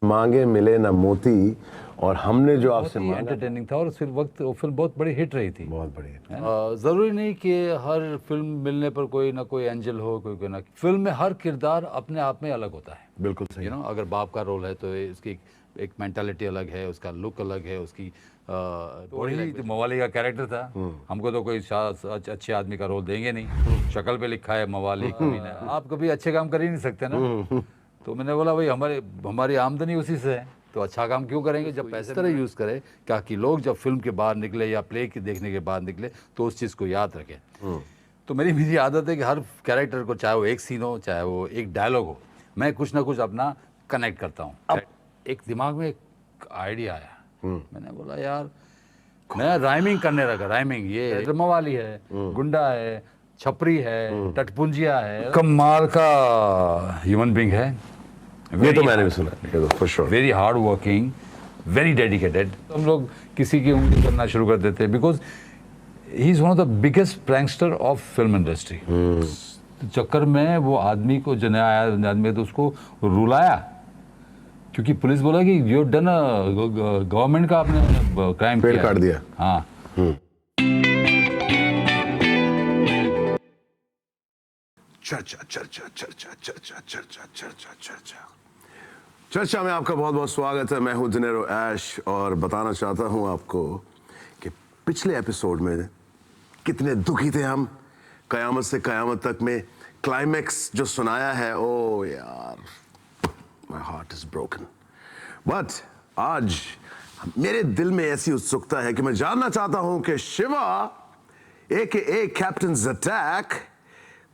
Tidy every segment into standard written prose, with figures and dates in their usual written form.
मांगे मिले ना मोती और हमने जो आपसे मांगा एंटरटेनिंग था और उस वक्त वो फिल्म बहुत बड़ी हिट रही थी। बहुत बढ़िया। ज़रूरी नहीं कि हर फिल्म मिलने पर कोई ना कोई एंजल हो, कोई ना। फिल्म में हर किरदार अपने आप में अलग होता है। बिल्कुल सही। अगर बाप का रोल है तो इसकी एक मेंटालिटी अलग है, उसका लुक अलग है, उसकी वही जो मवाली का कैरेक्टर था। हमको तो कोई अच्छे आदमी का रोल देंगे नहीं, शक्ल पे लिखा है मवाली कमीना। आप कभी अच्छे काम कर ही नहीं सकते ना। तो मैंने बोला भाई हमारी आमदनी उसी से है, तो अच्छा काम क्यों करेंगे जब पैसे तरह यूज़ करें, ताकि लोग जब फिल्म के बाहर निकले या प्ले के देखने के बाद निकले तो उस चीज़ को याद रखें। तो मेरी आदत है कि हर कैरेक्टर को, चाहे वो एक सीन हो चाहे वो एक डायलॉग हो, मैं कुछ ना कुछ अपना कनेक्ट करता हूँ। एक दिमाग में एक आइडिया आया, मैंने बोला यार मैं राइमिंग करने लगा। राइमिंग ये मवाली है, गुंडा है, छपरी है, टटपुंजिया है, कमाल का ह्यूमन बीइंग है। ये तो मैंने भी सुना है, for sure. Very hard working, very dedicated. हम लोग किसी की उंगली करना शुरू कर देते हैं because he is one of the biggest prankster of film industry. चक्कर में वो आदमी को जने आया, आदमी तो उसको रुलाया, क्योंकि पुलिस बोला कि यू डन गवर्नमेंट का आपने क्राइम पेड़ किया। काट दिया। हाँ। चर्चा चर्चा चर्चा चर्चा चर्चा चर्चा चर्चा चर्चा में आपका बहुत बहुत स्वागत है। मैं हूं दिनेरो ऐश और बताना चाहता हूं आपको कि पिछले एपिसोड में कितने दुखी थे हम। कयामत से कयामत तक में क्लाइमैक्स जो सुनाया है, ओ यार, my heart is broken. But आज मेरे दिल में ऐसी उत्सुकता है कि मैं जानना चाहता हूं कि शिवा ए कैप्टन अटैक,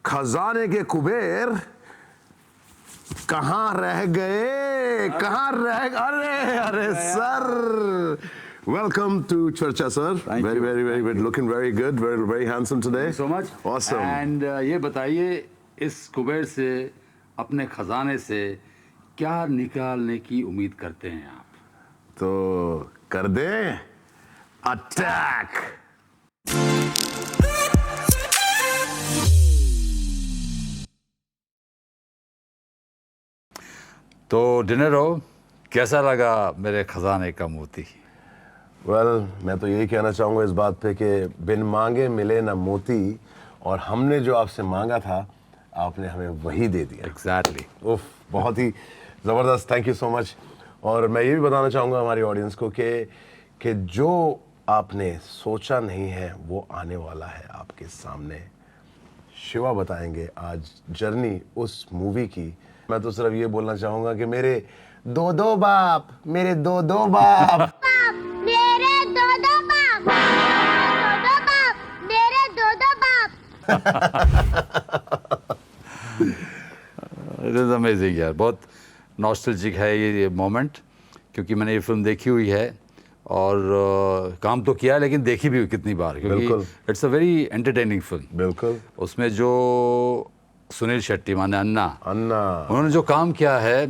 खजाने के कुबेर कहां रह गए, कहां रह गए? अरे अरे सर, वेलकम टू चर्चा sir. Very very very good, looking very good, very very handsome today. So much. Awesome. And ये बताइए, इस कुबेर से, अपने खजाने से क्या निकालने की उम्मीद करते हैं आप? तो कर दे अटैक। तो डिनेरो, कैसा लगा मेरे खजाने का मोती? मैं तो यही कहना चाहूँगा इस बात पे कि बिन मांगे मिले ना मोती और हमने जो आपसे मांगा था आपने हमें वही दे दिया। एग्जैक्टली। उफ, बहुत ही ज़बरदस्त, थैंक यू सो मच। और मैं ये भी बताना चाहूँगा हमारी ऑडियंस को कि जो आपने सोचा नहीं है वो आने वाला है आपके सामने। शिवा बताएंगे आज जर्नी उस मूवी की। मैं तो सिर्फ ये बोलना चाहूँगा कि मेरे दो दो बाप, मेरे दो दो बाप मेरे दो दो बाप, दो बाप, मेरे दो दो बाप। इट इज़ अमेजिंग यार, बहुत नॉस्टैल्जिक है ये मोमेंट, क्योंकि मैंने ये फिल्म देखी हुई है और काम तो किया है, लेकिन देखी भी कितनी बार, क्योंकि it's a very entertaining film. बिल्कुल। उसमें जो सुनील शेट्टी माने अन्ना, उन्होंने जो काम किया है,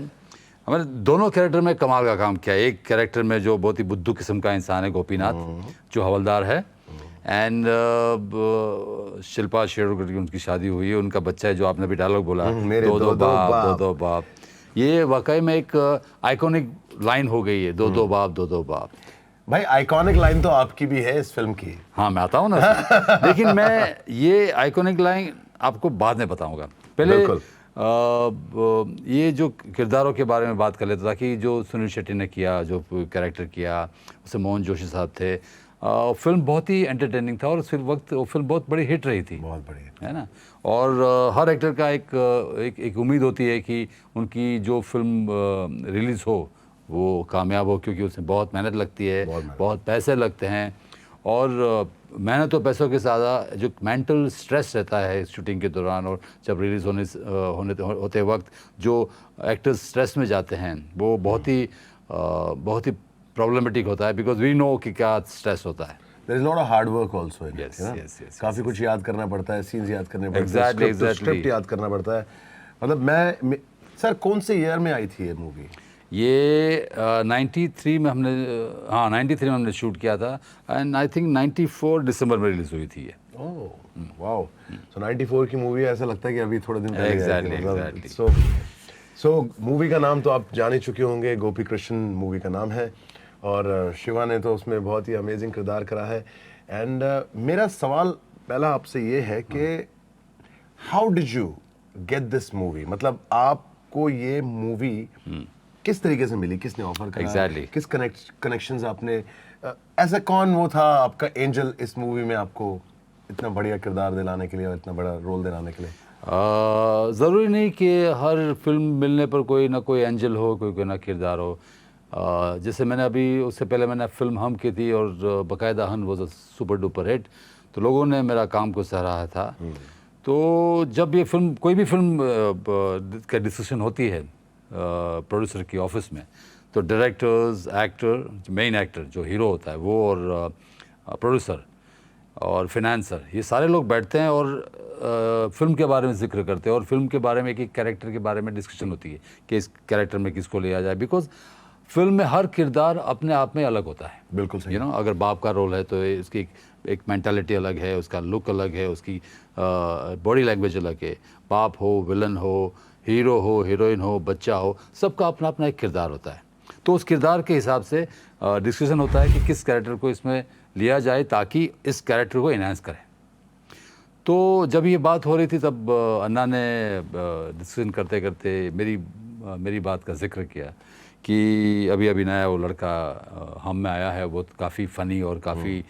हमारे दोनों कैरेक्टर में कमाल का काम किया है। एक कैरेक्टर में जो बहुत ही बुद्धू किस्म का इंसान है, गोपीनाथ, जो हवलदार है, एंड शिल्पा शेट्टी की उनकी शादी हुई है, उनका बच्चा है, जो आपने भी डायलॉग बोला, दो दो बाप, दो दो बाप। ये वाकई में एक आइकॉनिक लाइन हो गई है, दो दो बाप, दो दो बाप। भाई आइकॉनिक लाइन तो आपकी भी है इस फिल्म की। हाँ, मैं आता हूँ ना लेकिन मैं ये आइकॉनिक लाइन आपको बाद में बताऊंगा। पहले ये जो किरदारों के बारे में बात कर लेता था कि जो सुनील शेट्टी ने किया, जो कैरेक्टर किया, उससे मोहन जोशी साहब थे। फिल्म बहुत ही एंटरटेनिंग था और उस वक्त वो फिल्म बहुत बड़ी हिट रही थी, बहुत बढ़िया, है ना। और हर एक्टर का एक उम्मीद होती है कि उनकी जो फिल्म रिलीज़ हो वो कामयाब हो, क्योंकि उसमें बहुत मेहनत लगती है, बहुत पैसे लगते हैं। और मेहनत और पैसों के साथ जो मेंटल स्ट्रेस रहता है शूटिंग के दौरान और जब रिलीज़ होते वक्त जो एक्टर्स स्ट्रेस में जाते हैं, वो बहुत ही प्रॉब्लमेटिक होता है, बिकॉज वी नो कि क्या स्ट्रेस होता है। There is a lot of hard work also in it, yes, काफी कुछ याद करना पड़ता है, सीन्स याद करने पड़ते हैं, स्क्रिप्ट याद करना पड़ता है। मतलब सर कौन से ईयर में आई थी ये मूवी? ये 93 में हमने 93 में हमने शूट किया था, एंड आई थिंक 94 दिसंबर में रिलीज हुई थी ये। ओह वाओ, सो 94 की मूवी, ऐसा लगता है कि अभी थोड़े दिन पहले। एग्जैक्टली। सो सो मूवी का नाम तो आप जान ही चुके होंगे, गोपी कृष्ण मूवी का नाम है और शिवा ने तो उसमें बहुत ही अमेजिंग किरदार करा है। एंड मेरा सवाल पहला आपसे ये है कि how did you get this movie, मतलब आपको ये मूवी किस तरीके से मिली, किसने ऑफर करा, Exactly. किस कनेक्शंस आपने, ऐसा कौन वो था आपका एंजल इस मूवी में आपको इतना बढ़िया किरदार दिलाने के लिए और इतना बड़ा रोल दिलाने के लिए? ज़रूरी नहीं कि हर फिल्म मिलने पर कोई ना कोई एंजल हो, कोई ना किरदार हो। जैसे मैंने अभी उससे पहले मैंने फिल्म हम की थी और बाकायदा हन was a super duper hit, तो लोगों ने मेरा काम को सराहा था। तो जब ये फिल्म, कोई भी फिल्म का डिस्कशन होती है प्रोड्यूसर की ऑफिस में, तो डायरेक्टर्स, एक्टर, मेन एक्टर जो हीरो होता है वो, और प्रोड्यूसर और फिनेंसर, ये सारे लोग बैठते हैं और फिल्म के बारे में जिक्र करते हैं और फिल्म के बारे में, एक कैरेक्टर के बारे में डिस्कशन होती है कि इस कैरेक्टर में किसको लिया जाए, बिकॉज फिल्म में हर किरदार अपने आप में अलग होता है। बिल्कुल सही। अगर बाप का रोल है तो इसकी एक मेंटालिटी अलग है, उसका लुक अलग है, उसकी बॉडी लैंग्वेज अलग है। बाप हो, विलन हो, हीरो हो, हीरोइन हो, बच्चा हो, सबका अपना अपना एक किरदार होता है। तो उस किरदार के हिसाब से डिस्कशन होता है कि किस कैरेक्टर को इसमें लिया जाए ताकि इस कैरेक्टर को इन्हांस करें। तो जब ये बात हो रही थी तब अन्ना ने डिस्कशन करते करते मेरी बात का जिक्र किया कि अभी अभी नया वो लड़का हम में आया है, वो काफ़ी फ़नी और काफ़ी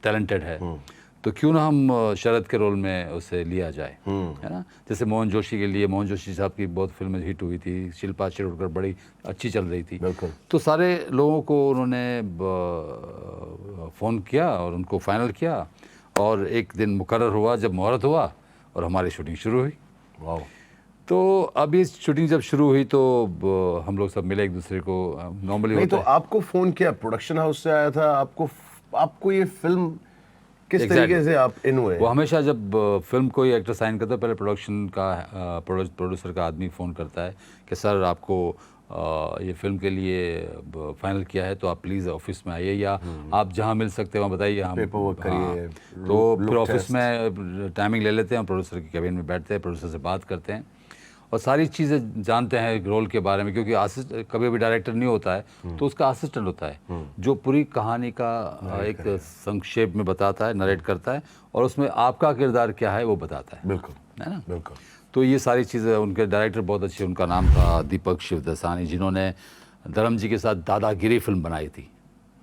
टैलेंटेड है, तो क्यों ना हम शरद के रोल में उसे लिया जाए, है ना। जैसे मोहन जोशी के लिए, मोहन जोशी साहब की बहुत फिल्में हिट हुई थी, शिल्पा शिरोडकर बड़ी अच्छी चल रही थी, तो सारे लोगों को उन्होंने फ़ोन किया और उनको फाइनल किया और एक दिन मुकर्रर हुआ जब मुहूर्त हुआ और हमारी शूटिंग शुरू हुई। वाह। तो अब ये शूटिंग जब शुरू हुई तो हम लोग सब मिले एक दूसरे को, नॉर्मली नहीं होता तो है। आपको फोन किया प्रोडक्शन हाउस से आया था, आपको ये फिल्म किस तरीके से आप इन हुए? वो हमेशा जब फिल्म कोई एक्टर साइन करता है, पहले प्रोडक्शन का प्रोड्यूसर का आदमी फ़ोन करता है कि सर आपको ये फिल्म के लिए फाइनल किया है तो आप प्लीज़ ऑफिस में आइए, या आप जहाँ मिल सकते हैं वहाँ बताइए, हम पेपर करिए। तो फिर ऑफिस में टाइमिंग ले लेते हैं, प्रोड्यूसर के कैबिन में बैठते हैं, प्रोड्यूसर से बात करते हैं और सारी चीज़ें जानते हैं रोल के बारे में, क्योंकि कभी भी डायरेक्टर नहीं होता है तो उसका असिस्टेंट होता है जो पूरी कहानी का एक संक्षेप में बताता है, नरेट करता है और उसमें आपका किरदार क्या है वो बताता है। बिल्कुल, है ना। बिल्कुल। तो ये सारी चीज़ें, उनके डायरेक्टर बहुत अच्छे, उनका नाम था दीपक शिवदसानी, जिन्होंने धर्म जी के साथ दादागिरी फिल्म बनाई थी,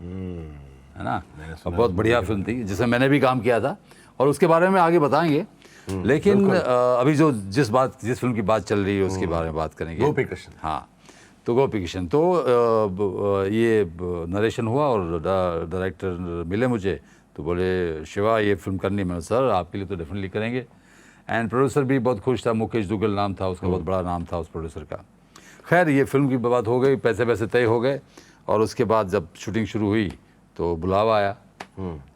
है ना। बहुत बढ़िया फिल्म थी जिसमें मैंने भी काम किया था और उसके बारे में आगे बताएंगे। लेकिन अभी जिस फिल्म की बात चल रही है उसके बारे में बात करेंगे। गोपी कृष्ण। हाँ, तो गोपी कृष्ण, तो ये नरेशन हुआ और डायरेक्टर मिले मुझे तो बोले शिवा ये फिल्म करनी। मैंने सर आपके लिए तो डेफिनेटली करेंगे। एंड प्रोड्यूसर भी बहुत खुश था, मुकेश दुग्गल नाम था उसका, बहुत बड़ा नाम था उस प्रोड्यूसर का। खैर ये फिल्म की बात हो गई, पैसे तय हो गए और उसके बाद जब शूटिंग शुरू हुई तो बुलावा आया।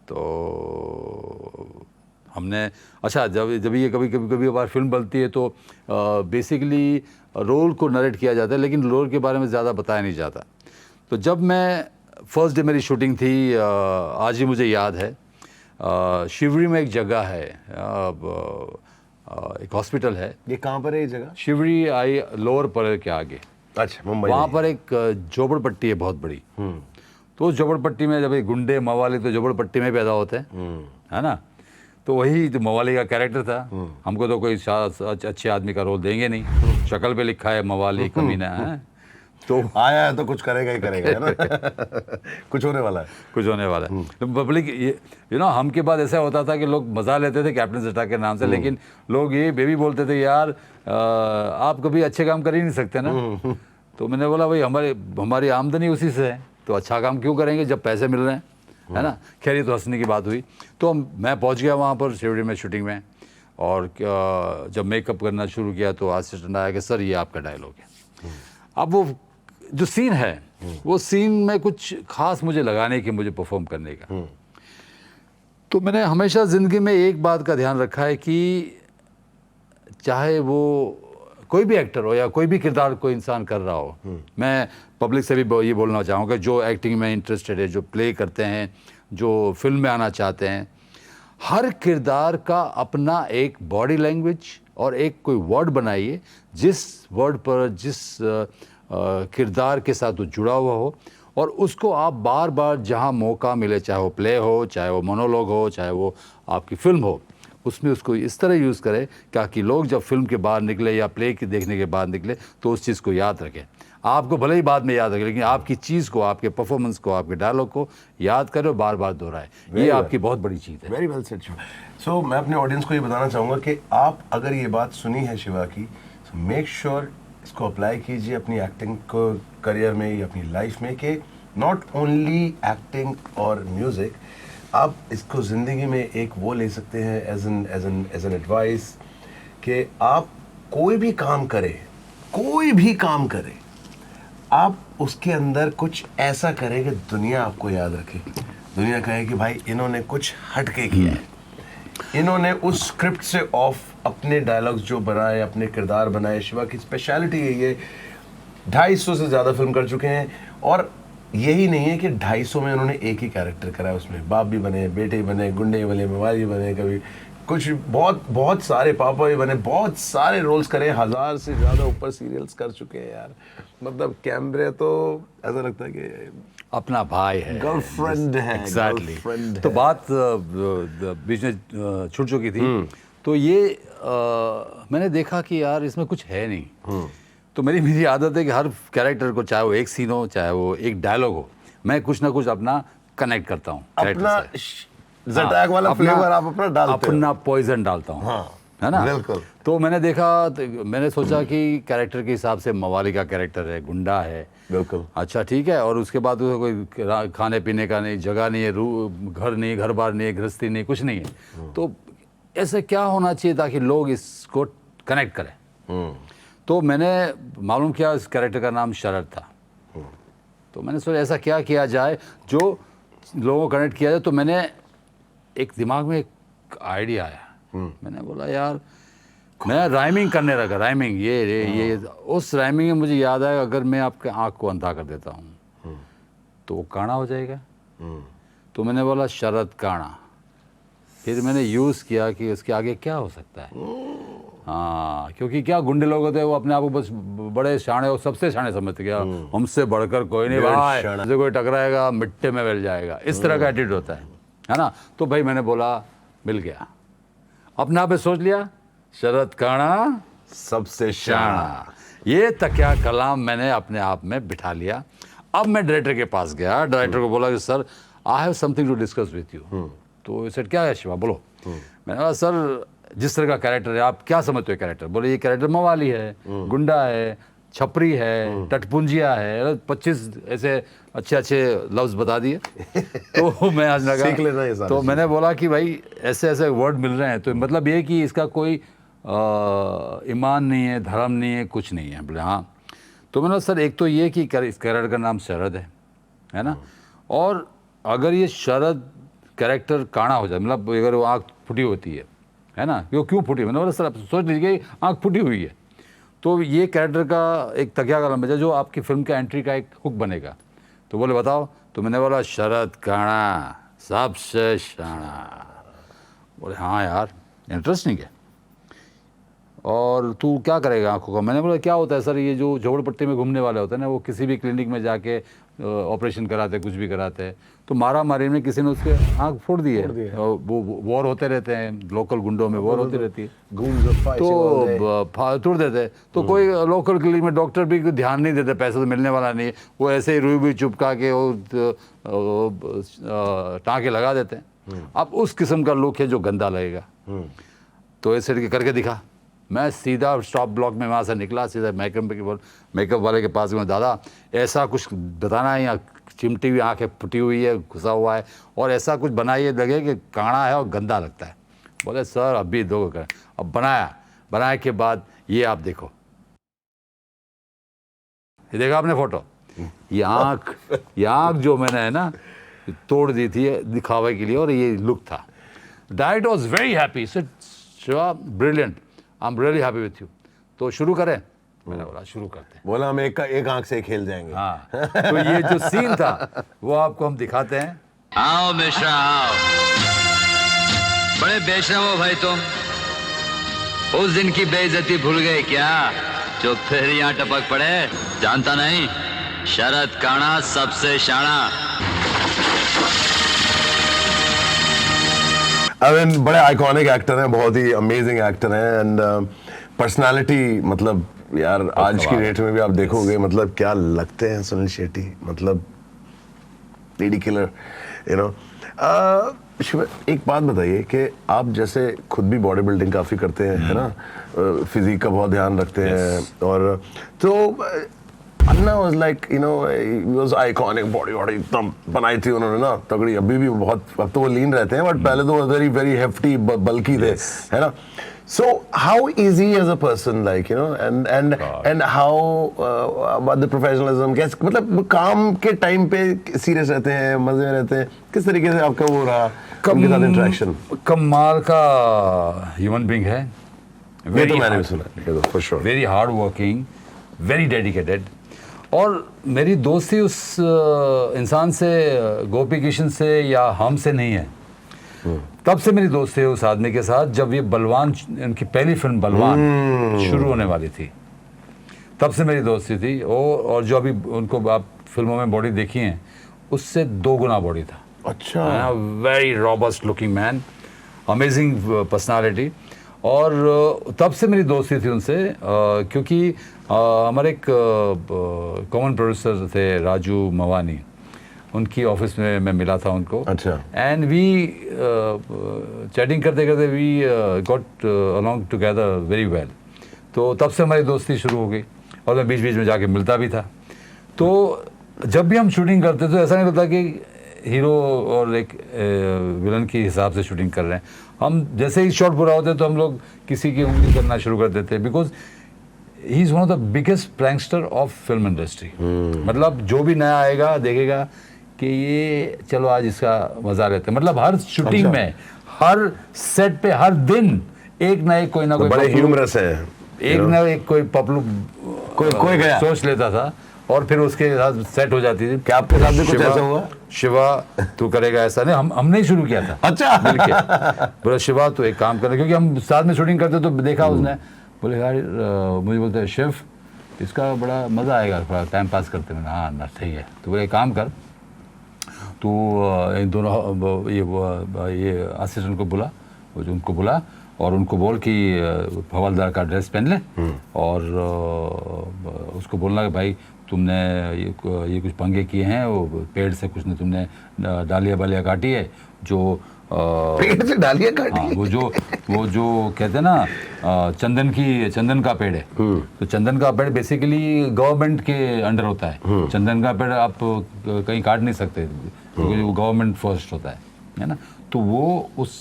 तो हमने, अच्छा जब ये कभी बार फिल्म बनती है तो बेसिकली रोल को नरेट किया जाता है लेकिन रोल के बारे में ज़्यादा बताया नहीं जाता। तो जब मैं फर्स्ट डे मेरी शूटिंग थी, आज ही मुझे याद है, शिवरी में एक जगह है, एक हॉस्पिटल है। ये कहाँ पर है ये जगह? शिवरी आई लोअर परेल के आगे। अच्छा, मुंबई। वहाँ पर एक झोपड़पट्टी है बहुत बड़ी। तो उस झोपड़पट्टी में जब ये गुंडे मवाली तो झोपड़पट्टी में पैदा होते हैं, है ना। तो वही जो मवाली का कैरेक्टर था, हमको तो कोई अच्छे आदमी का रोल देंगे नहीं, शक्ल पे लिखा है मवाली कमीना है, तो आया है तो कुछ करेगा ही करेगा, है ना। कुछ होने वाला है। तो पब्लिक हम के बाद ऐसा होता था कि लोग मजा लेते थे कैप्टन जटा के नाम से, लेकिन लोग ये बेबी बोलते थे यार आप कभी अच्छे काम कर ही नहीं सकते ना। तो मैंने बोला भाई हमारी आमदनी उसी से है तो अच्छा काम क्यों करेंगे जब पैसे मिल रहे हैं, है ना। खैर ये तो हंसने की बात हुई। तो मैं पहुंच गया वहाँ पर शिवड़ी में शूटिंग में और जब मेकअप करना शुरू किया तो असिस्टेंट आया कि सर ये आपका डायलॉग है। अब वो जो सीन है वो सीन में कुछ खास मुझे लगा नहीं कि मुझे परफॉर्म करने का। तो मैंने हमेशा ज़िंदगी में एक बात का ध्यान रखा है कि चाहे वो कोई भी एक्टर हो या कोई भी किरदार कोई इंसान कर रहा हो, मैं पब्लिक से भी ये बोलना चाहूँगा जो एक्टिंग में इंटरेस्टेड है, जो प्ले करते हैं, जो फिल्म में आना चाहते हैं, हर किरदार का अपना एक बॉडी लैंग्वेज और एक कोई वर्ड बनाइए जिस वर्ड पर जिस किरदार के साथ वो जुड़ा हुआ हो, और उसको आप बार बार जहाँ मौका मिले, चाहे वो प्ले हो, चाहे वो मोनोलॉग हो, चाहे वो आपकी फिल्म हो, उसमें उसको इस तरह यूज़ करें ताकि लोग जब फिल्म के बाहर निकले या प्ले के देखने के बाद निकले तो उस चीज़ को याद रखें। आपको भले ही बाद में याद रखें, लेकिन आपकी चीज़ को, आपके परफॉर्मेंस को, आपके डायलॉग को याद करें और बार बार दोहराएं। ये आपकी बहुत बड़ी चीज़ है। Very well said Shiva. सो मैं अपने ऑडियंस को ये बताना चाहूँगा कि आप अगर ये बात सुनी है शिवा की, सो मेक श्योर इसको अप्लाई कीजिए अपनी एक्टिंग को करियर में या अपनी लाइफ में, कि नॉट ओनली एक्टिंग और म्यूज़िक, आप इसको ज़िंदगी में एक वो ले सकते हैं एज एन एडवाइस कि आप कोई भी काम करें, आप उसके अंदर कुछ ऐसा करें कि दुनिया आपको याद रखे, दुनिया कहे कि भाई इन्होंने कुछ हटके किया है, इन्होंने उस स्क्रिप्ट से ऑफ अपने डायलॉग्स जो बनाए, अपने किरदार बनाए। शिवा की स्पेशलिटी है ये, 250 से ज़्यादा फिल्म कर चुके हैं, और यही नहीं है कि 250 में उन्होंने एक ही कैरेक्टर करा है, उसमें बाप भी बने, बेटे बने, गुंडे बने, मवाली बने, कभी कुछ बहुत सारे पापा भी बने, बहुत सारे रोल्स करे, 1000 से ज़्यादा ऊपर सीरियल्स कर चुके हैं यार। मतलब कैमरे तो ऐसा लगता है कि अपना भाई है, गर्लफ्रेंड है। एग्जैक्टली। गर्लफ्रेंड तो है। बात बीच में छूट चुकी थी। तो ये मैंने देखा कि यार इसमें कुछ है नहीं। तो मेरी आदत है कि हर कैरेक्टर को, चाहे वो एक सीन हो, चाहे वो एक डायलॉग हो, मैं कुछ ना कुछ अपना कनेक्ट करता हूँ अपना जटाक वाला फ्लेवर आप अपना डालते हो, अपना पॉइजन डालता हूँ। हाँ, है ना? बिल्कुल। तो मैंने देखा, मैंने सोचा कि कैरेक्टर के हिसाब से मवाली का कैरेक्टर है, गुंडा है, बिल्कुल। अच्छा ठीक है, और उसके बाद उसको कोई खाने पीने का नहीं, जगह नहीं है, घर नहीं, घर बार नहीं है, गृहस्थी नहीं, कुछ नहीं है। तो ऐसे क्या होना चाहिए ताकि लोग इसको कनेक्ट करें? तो मैंने मालूम किया इस कैरेक्टर का नाम शरद था। तो मैंने सोचा ऐसा क्या किया जाए जो लोगों को कनेक्ट किया जाए। तो मैंने एक दिमाग में एक आइडिया आया। मैंने बोला यार, मैं राइमिंग करने लगा, राइमिंग ये उस राइमिंग में मुझे याद आया, अगर मैं आपके आँख को अंधा कर देता हूँ तो वो काना हो जाएगा। तो मैंने बोला शरद काना। फिर मैंने यूज़ किया कि उसके आगे क्या हो सकता है। हाँ, क्योंकि क्या गुंडे लोग होते हैं, वो अपने आप को बस बड़े शाणे और सबसे शाणे समझते, क्या हमसे बढ़कर कोई नहीं भाई, हमसे कोई टकराएगा मिट्टी में मिल जाएगा, इस तरह का एटीट्यूड होता है ना। तो भाई मैंने बोला, मिल गया, अपने आप पे सोच लिया, शरद काना सबसे शाना। ये तकिया कलाम मैंने अपने आप में बिठा लिया। अब मैं डायरेक्टर के पास गया, डायरेक्टर को बोला कि sir I have something to discuss with you. तो सर क्या है शिवा, बोलो। मैंने कहा सर जिस तरह का कैरेक्टर है, आप क्या समझते हो कैरेक्टर? बोले ये कैरेक्टर मवाली है, गुंडा है, छपरी है, टटपुंजिया है, 25 ऐसे अच्छे लफ्ज बता दिए। तो मैं आज लगा सीख लेना ये सारी तो मैंने बोला कि भाई ऐसे ऐसे वर्ड मिल रहे हैं, तो मतलब ये कि इसका कोई ईमान नहीं है, धर्म नहीं है, कुछ नहीं है। बोले हाँ। तो मैंने सर एक तो ये कि इस कैरेक्टर का नाम शरद है ना, और अगर ये शरद कैरेक्टर काना हो जाए, मतलब अगर वो आँख फुटी होती है ना, क्यों फुटी? मैंने बोला सर आप सोच लीजिए आँख फुटी हुई है, तो ये कैरेक्टर का एक तकिया का लंबा जो आपकी फिल्म का एंट्री का एक हुक बनेगा। तो बोले बताओ। तो मैंने बोला शरद काना सबसे शाना। बोले हाँ यार इंटरेस्टिंग है, और तू क्या करेगा आंखों का? मैंने बोला क्या होता है सर, ये जो झोपड़पट्टी में घूमने वाले होते हैं ना, वो किसी भी क्लिनिक में जाके ऑपरेशन कराते, कुछ भी कराते हैं, तो मारा मारी में किसी ने उसके आंख फोड़ दी है। वो वॉर होते रहते हैं, लोकल गुंडों में वॉर होती रहती है, तो तोड़ देते। तो कोई लोकल क्लिनिक में डॉक्टर भी ध्यान नहीं देते, पैसा तो मिलने वाला नहीं है, वो ऐसे ही रुई भी चुपका के टाँके लगा देते हैं। अब उस किस्म का लुक है जो गंदा लगेगा। तो ऐसे करके दिखा। मैं सीधा स्टॉप ब्लॉक में वहाँ से निकला, सीधा मेकअप वाले के पास गया, दादा ऐसा कुछ बताना है, यहाँ चिमटी हुई आँखें फुटी हुई है, घुसा हुआ है, और ऐसा कुछ बनाइए लगे कि काड़ा है और गंदा लगता है। बोले सर अभी दो कर। अब बनाए के बाद ये आप देखो, ये देखा आपने फोटो, ये आँख जो मैंने है ना तोड़ दी थी दिखावे के लिए, और ये लुक था। Director was very happy, said Shiva brilliant, I am really happy with you. तो शुरू करें? मैंने बोला शुरू करते हैं। बोला हम एक आंख से खेल जाएंगे। हाँ। तो ये जो सीन था वो आपको हम दिखाते हैं। आओ मिश्रा आओ। बड़े बेशरम हो भाई तुम। उस दिन की बेइज्जती भूल गए क्या, जो फिर यहाँ टपक पड़े? जानता नहीं, शरद काना सबसे शाना। आई मीन बड़े आइकॉनिक एक्टर हैं, बहुत ही अमेजिंग एक्टर हैं एंड पर्सनालिटी, मतलब यार आज की डेट में भी आप देखोगे मतलब क्या लगते हैं सुनील शेट्टी, मतलब लेडी किलर, यू नो। एक बात बताइए कि आप जैसे खुद भी बॉडी बिल्डिंग काफ़ी करते हैं, है ना, फिजिक का बहुत ध्यान रखते हैं, और तो Anna was like you know was iconic, body एकदम बनाई थी उन्होंने ना तगड़ी। अभी भी बहुत, अब तो वो लीन रहते हैं बट पहले तो वो वेरी वेरी हेफ्टी बल्की थे, है ना। So how easy as a person, like you know, and how about the professionalism? कैसे, मतलब काम के टाइम पे सीरियस रहते हैं, मजे में रहते हैं, किस तरीके से आपका वो रहा उनके साथ इंटरेक्शन? कमाल का ह्यूमन बीइंग है, ये तो मैंने भी सुना, ये तो for sure. Very hard working, very dedicated. और मेरी दोस्ती उस इंसान से, गोपी किशन से या हम से नहीं है, तब से मेरी दोस्ती है उस आदमी के साथ जब ये बलवान, इनकी पहली फिल्म बलवान शुरू होने वाली थी, तब से मेरी दोस्ती थी। और जो अभी उनको आप फिल्मों में बॉडी देखी है, उससे 2 गुना बॉडी था। अच्छा, very robust looking man, amazing personality. और तब से मेरी दोस्ती थी उनसे, क्योंकि हमारे एक कॉमन प्रोड्यूसर थे राजू मवानी, उनकी ऑफिस में मैं मिला था उनको। अच्छा। एंड वी चैटिंग करते करते we got along together very well. तो तब से हमारी दोस्ती शुरू हो गई और मैं बीच बीच में जाके मिलता भी था। तो जब भी हम शूटिंग करते तो ऐसा नहीं लगता कि हीरो और एक विलन के हिसाब से शूटिंग कर रहे हैं। हम जैसे ही शॉट पूरा होते तो हम लोग किसी की उंगली करना शुरू कर देते, because he is one of the biggest prankster of film industry. मतलब जो भी नया आएगा देखेगा कि ये चलो आज इसका मजा लेते हैं। मतलब हर शूटिंग में, हर सेट पे, हर दिन एक ना एक कोई ना कोई बड़े ह्यूमरस है, एक ना एक कोई पपलू कोई गया सोच लेता था और फिर उसके साथ सेट हो जाती थी। क्या आपके साथ भी कुछ ऐसा हुआ? शिवा तू करेगा ऐसा? नहीं, हमने ही शुरू किया था। अच्छा। मिलके बोला शिवा तू एक काम कर, क्योंकि हम साथ में शूटिंग करते तो देखा उसने, बोले यार मुझे बोलते हैं शिव इसका बड़ा मज़ा आएगा थोड़ा टाइम पास करते। मैंने हाँ ना सही है। तो बोले एक काम कर, तो इन दोनों ये असिस्टेंट को बुला, उनको बुला और उनको बोल कि हवलदार का ड्रेस पहन ले और उसको बोलना कि भाई तुमने ये कुछ पंगे किए हैं, वो पेड़ से कुछ ने तुमने डालियाँ बालियाँ काटी है, जो पेड़ से डालियाँ काटी? हाँ, वो जो कहते हैं ना चंदन का पेड़ है। तो चंदन का पेड़ बेसिकली गवर्नमेंट के अंडर होता है। चंदन का पेड़ आप कहीं काट नहीं सकते क्योंकि वो गवर्नमेंट फर्स्ट होता है ना। तो वो उस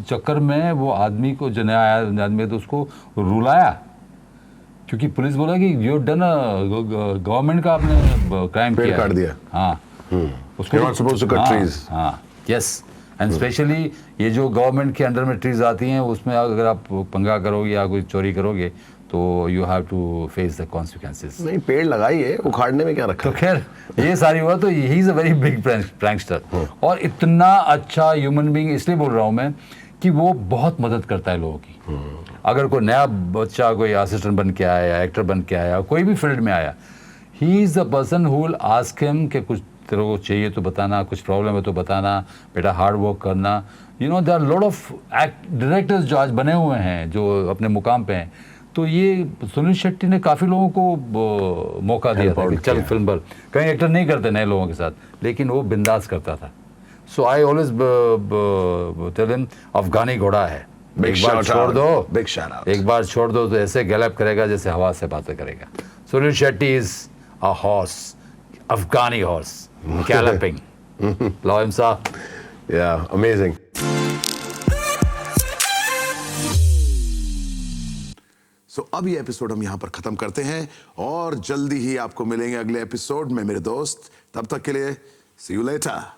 चक्कर में वो आदमी को जो नया आया आदमी तो उसको रुलाया, क्योंकि पुलिस बोला कि यू डन गवर्नमेंट का आपने क्राइम किया, काट दिया। हाँ उसको not supposed to cut trees. हाँ यस, एंड स्पेशली ये जो गवर्नमेंट के अंडर में ट्रीज आती हैं उसमें अगर आप पंगा करोगे या कोई चोरी करोगे तो you have to face the consequences. नहीं, पेड़ लगाइए, उखाड़ने में क्या रखा। तो खैर ये सारी हुआ। तो he is a very big prankster और इतना अच्छा ह्यूमन बीइंग इसलिए बोल रहा हूँ मैं कि वो बहुत मदद करता है लोगों की। अगर कोई नया बच्चा कोई असिस्टेंट बन के आया या एक्टर बन के आया, कोई भी फील्ड में आया, he is the person who will ask him कि कुछ तेरे को चाहिए तो बताना, कुछ प्रॉब्लम है तो बताना, बेटा हार्ड वर्क करना। You know there are lot of directors जो आज बने हुए हैं जो अपने मुकाम पे हैं। तो ये सुनील शेट्टी ने काफ़ी लोगों को मौका दिया था कि चल फिल्म पर। कई एक्टर नहीं करते नए लोगों के साथ, लेकिन वो बिंदास करता था। सो आई ऑलवेज टेल हिम अफगानी घोड़ा है, एक बार छोड़ दो, बिग शाउट आउट, एक बार छोड़ दो तो ऐसे गैलप करेगा जैसे हवा से बातें करेगा। Sunil Shetty is a horse, Afghani horse, galloping. Love him सा। या अमेजिंग। सो अब ये एपिसोड हम यहाँ पर खत्म करते हैं और जल्दी ही आपको मिलेंगे अगले एपिसोड में मेरे दोस्त। तब तक के लिए सी यू लेटर।